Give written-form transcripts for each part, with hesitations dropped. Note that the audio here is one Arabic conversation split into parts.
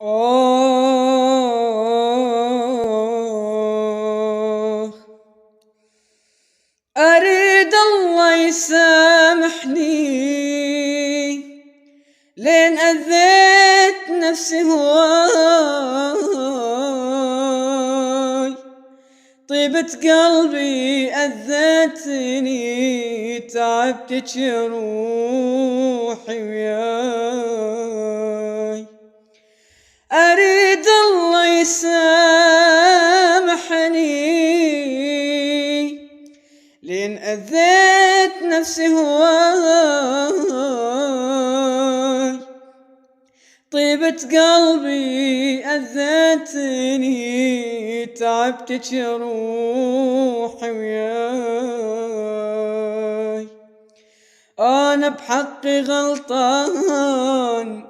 آه أريد الله يسامحني لين أذيت نفسي هواي، طيبة قلبي أذيتني، تعبتك يا روحي وياي. أريد الله يسامحني لين أذيت نفسي هواي، طيبة قلبي أذيتني، تعبتك يا روحي وياي. أنا بحقي غلطان،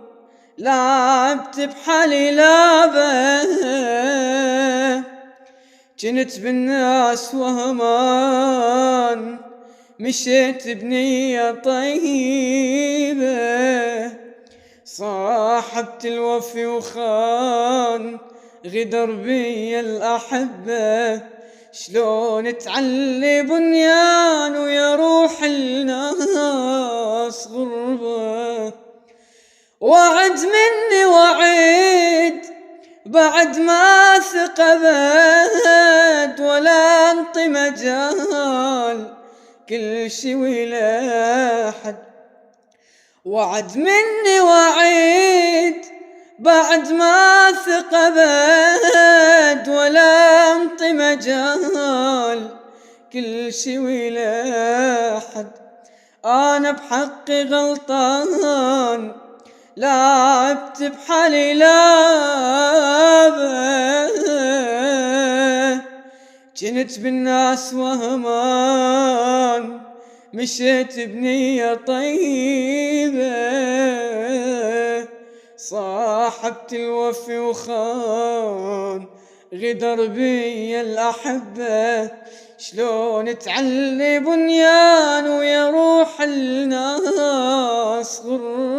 لعبت بحالي لعبة، جنت بالناس وهمان، مشيت بنية طيبة، صاحبت الوفي وخان، غدر بي الأحبة، شلون تعلي بنيان ويا روح الناس غربة. وعد مني وعد بعد ما ثقبت، ولا انطي مجال كل شي ولا حد. وعد مني وعد بعد ما ثقبت، ولا انطي مجال كل شي ولا حد. أنا بحقي غلطان، لعبت بحالي لعبة، جنت بالناس وهمان، مشيت بنية طيبة، صاحبت الوفي وخان، غدر بي الأحبة، شلون تعلي بنيان ويا روح الناس غربة.